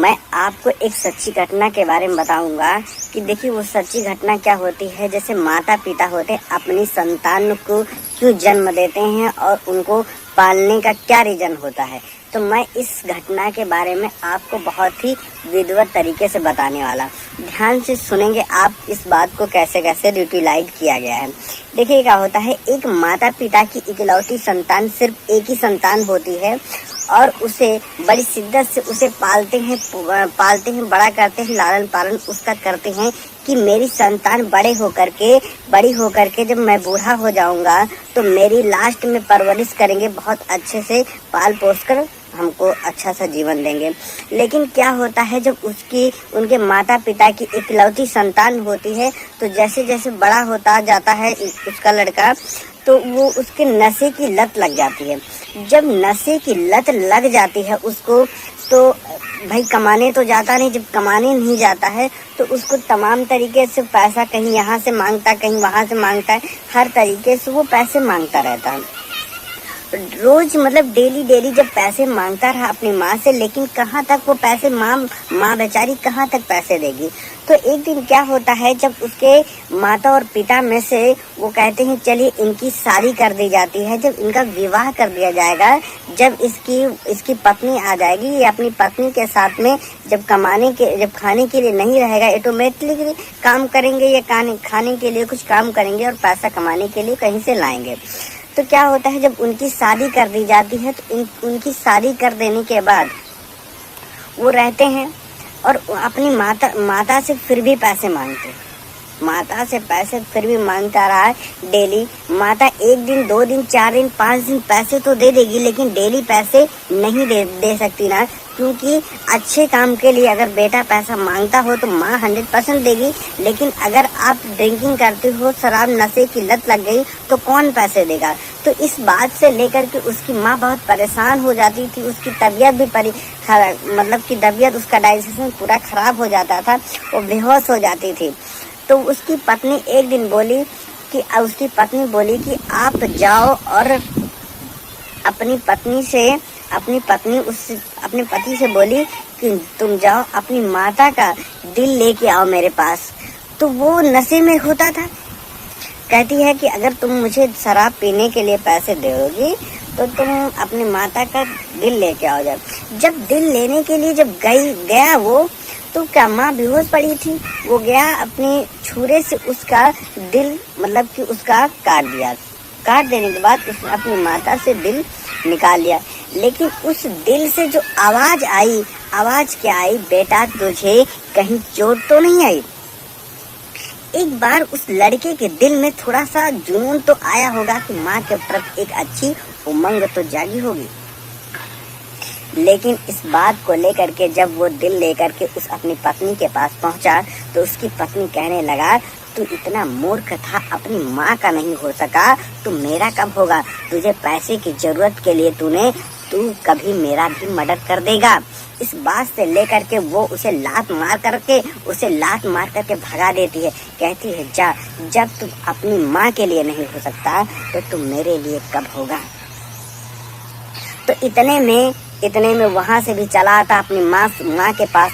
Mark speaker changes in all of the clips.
Speaker 1: मैं आपको एक सच्ची घटना के बारे में बताऊंगा कि देखिए वो सच्ची घटना क्या होती है। जैसे माता पिता होते अपनी संतान को क्यों जन्म देते हैं और उनको पालने का क्या रीजन होता है, तो मैं इस घटना के बारे में आपको बहुत ही विधिवत तरीके से बताने वाला। ध्यान से सुनेंगे आप इस बात को कैसे कैसे यूटिलाइज किया गया है। देखिए क्या होता है, एक माता पिता की इकलौती संतान सिर्फ एक ही संतान होती है और उसे बड़ी शिद्दत से उसे पालते हैं, बड़ा करते हैं, लालन पालन उसका करते हैं कि मेरी संतान बड़ी होकर के जब मैं बूढ़ा हो जाऊंगा तो मेरी लास्ट में परवरिश करेंगे, बहुत अच्छे से पाल पोस कर हमको अच्छा सा जीवन देंगे। लेकिन क्या होता है, जब उनके माता पिता की इकलौती संतान होती है तो जैसे जैसे बड़ा होता जाता है उसका लड़का, तो वो उसके नशे की लत लग जाती है। जब नशे की लत लग जाती है उसको, तो भाई कमाने तो जाता नहीं। जब कमाने नहीं जाता है तो उसको तमाम तरीके से पैसा कहीं यहाँ से मांगता है, कहीं वहाँ से मांगता है, हर तरीके से वो पैसे मांगता रहता है। रोज मतलब डेली जब पैसे मांगता रहा अपनी माँ से, लेकिन कहाँ तक वो पैसे माँ बेचारी कहाँ तक पैसे देगी। तो एक दिन क्या होता है, जब उसके माता और पिता में से वो कहते हैं चलिए इनकी शादी कर दी जाती है। जब इनका विवाह कर दिया जाएगा, जब इसकी पत्नी आ जाएगी, ये अपनी पत्नी के साथ में जब खाने के लिए नहीं रहेगा, ऑटोमेटिकली काम करेंगे या खाने के लिए कुछ काम करेंगे और पैसा कमाने के लिए कहीं से लाएंगे। तो क्या होता है, जब उनकी शादी कर दी जाती है तो उनकी शादी कर देने के बाद वो रहते हैं और अपनी माता से फिर भी पैसे मांगते हैं। माता से पैसे फिर भी मांगता रहा है डेली। माता 1 दिन 2 दिन 4 दिन 5 दिन पैसे तो दे देगी, लेकिन डेली पैसे नहीं दे सकती ना, क्योंकि अच्छे काम के लिए अगर बेटा पैसा मांगता हो तो माँ 100% देगी। लेकिन अगर आप ड्रिंकिंग करते हो, शराब नशे की लत लग गई, तो कौन पैसे देगा। तो इस बात से लेकर के उसकी माँ बहुत परेशान हो जाती थी। उसकी तबीयत भी तबीयत उसका डाइजेशन पूरा खराब हो जाता था, वो बेहोश हो जाती थी। तो उसकी पत्नी एक दिन बोली कि आप जाओ और अपने पति से बोली कि तुम जाओ अपनी माता का दिल लेके आओ मेरे पास। तो वो नशे में होता था। कहती है कि अगर तुम मुझे शराब पीने के लिए पैसे दोगी तो तुम अपनी माता का दिल लेके आओ। जब दिल लेने के लिए जब गया वो, तो क्या माँ बेहोश पड़ी थी। वो गया अपनी छुरे से उसका दिल उसका काट दिया। काट देने के बाद उसने अपनी माता से दिल निकाल लिया। लेकिन उस दिल से जो आवाज क्या आई, बेटा तुझे कहीं चोट तो नहीं आई। एक बार उस लड़के के दिल में थोड़ा सा जुनून तो आया होगा कि माँ के प्रति एक अच्छी उमंग तो जागी होगी। लेकिन इस बात को लेकर के जब वो दिल लेकर के उस अपनी पत्नी के पास पहुंचा, तो उसकी पत्नी कहने लगा, तू इतना मूर्ख था, अपनी माँ का नहीं हो सका तो मेरा कब होगा। तुझे पैसे की जरूरत के लिए तू कभी मेरा भी मदद कर देगा। इस बात से लेकर के वो उसे लात मार करके भगा देती है। कहती है जा, जब तू अपनी माँ के लिए नहीं हो सकता तो तुम मेरे लिए कब होगा। तो इतने में वहां से भी चला आता, अपनी माँ के पास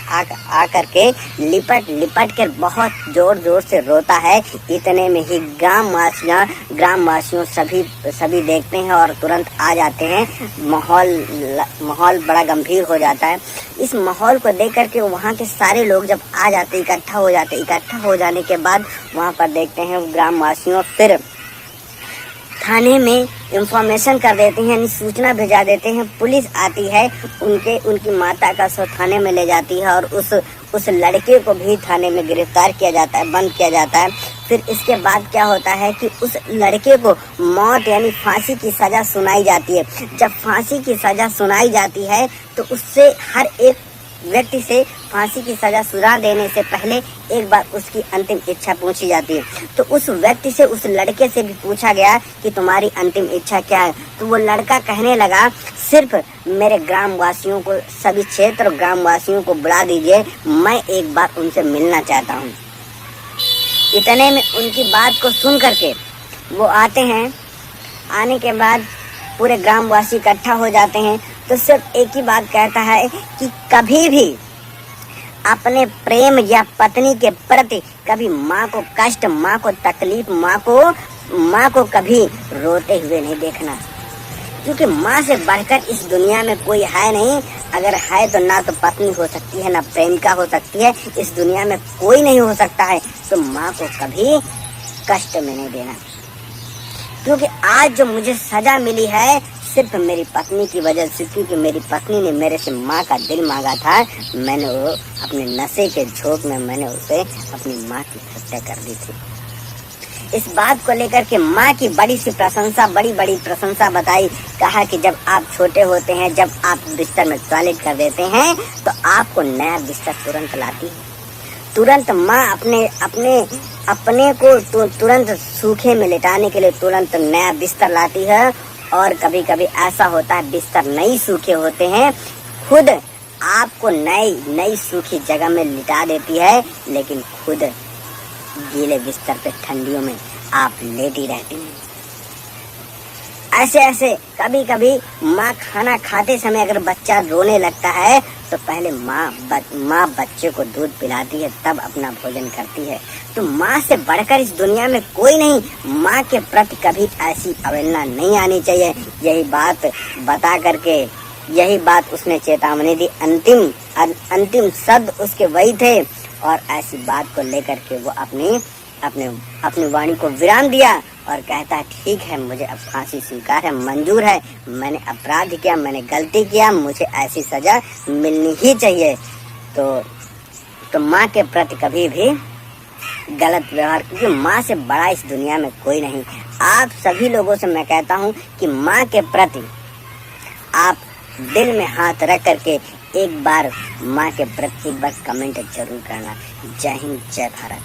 Speaker 1: आकर के लिपट कर बहुत जोर से रोता है। इतने में ही ग्रामवासियों सभी देखते हैं और तुरंत आ जाते हैं। माहौल बड़ा गंभीर हो जाता है। इस माहौल को देख करके वहाँ के सारे लोग जब आ जाते, इकट्ठा हो जाने के बाद वहाँ पर देखते हैं ग्रामवासियों फिर थाने में इंफॉर्मेशन कर देते हैं, यानी सूचना भेजा देते हैं। पुलिस आती है, उनकी माता का शव थाने में ले जाती है और उस लड़के को भी थाने में गिरफ्तार किया जाता है, बंद किया जाता है। फिर इसके बाद क्या होता है कि उस लड़के को मौत यानी फांसी की सजा सुनाई जाती है। जब फांसी की सजा सुनाई जाती है तो उससे हर एक व्यक्ति से फांसी की सजा सुना देने से पहले एक बार उसकी अंतिम इच्छा पूछी जाती है। तो उस व्यक्ति से, उस लड़के से भी पूछा गया कि तुम्हारी अंतिम इच्छा क्या है। तो वो लड़का कहने लगा, सिर्फ मेरे ग्रामवासियों को, सभी क्षेत्र ग्रामवासियों को बुला दीजिए, मैं एक बार उनसे मिलना चाहता हूँ। इतने में उनकी बात को सुन करके वो आते हैं। आने के बाद पूरे ग्रामवासी इकट्ठा हो जाते हैं। तो सिर्फ एक ही बात कहता है कि कभी भी अपने प्रेम या पत्नी के प्रति कभी माँ को कष्ट, माँ को तकलीफ, माँ को कभी रोते हुए नहीं देखना, क्योंकि माँ से बढ़कर इस दुनिया में कोई है नहीं। अगर है तो ना तो पत्नी हो सकती है, ना प्रेमिका हो सकती है, इस दुनिया में कोई नहीं हो सकता है। तो माँ को कभी कष्ट में नहीं देना, क्योंकि आज जो मुझे सजा मिली है सिर्फ मेरी पत्नी की वजह से, क्योंकि मेरी पत्नी ने मेरे से माँ का दिल मांगा था। मैंने वो अपने नशे के झोंक में मैंने उसे अपनी माँ की हत्या कर दी थी। इस बात को लेकर के माँ की बड़ी बड़ी प्रशंसा बताई। कहा कि जब आप छोटे होते हैं, जब आप बिस्तर में टॉयलेट कर देते हैं तो आपको नया बिस्तर तुरंत लाती है। तुरंत माँ अपने को तुरंत सूखे में लेटाने के लिए तुरंत नया बिस्तर लाती है। और कभी कभी ऐसा होता है बिस्तर नहीं सूखे होते हैं, खुद आपको नई सूखी जगह में लिटा देती है, लेकिन खुद गीले बिस्तर पे ठंडियों में आप लेटी रहती हैं। ऐसे कभी कभी माँ खाना खाते समय अगर बच्चा रोने लगता है तो पहले माँ बच्चे को दूध पिलाती है, तब अपना भोजन करती है। तो माँ से बढ़कर इस दुनिया में कोई नहीं। माँ के प्रति कभी ऐसी अवहेलना नहीं आनी चाहिए। यही बात बता करके यही बात उसने चेतावनी दी। अंतिम शब्द उसके वही थे और ऐसी बात को लेकर के वो अपनी वाणी को विराम दिया और कहता ठीक है, मुझे अब फांसी स्वीकार है, मंजूर है, मैंने अपराध किया, मैंने गलती किया, मुझे ऐसी सजा मिलनी ही चाहिए। तो माँ के प्रति कभी भी गलत व्यवहार, क्योंकि माँ से बड़ा इस दुनिया में कोई नहीं। आप सभी लोगों से मैं कहता हूँ कि माँ के प्रति आप दिल में हाथ रख करके एक बार माँ के प्रति एक बार कमेंट जरूर करना। जय हिंद, जय भारत।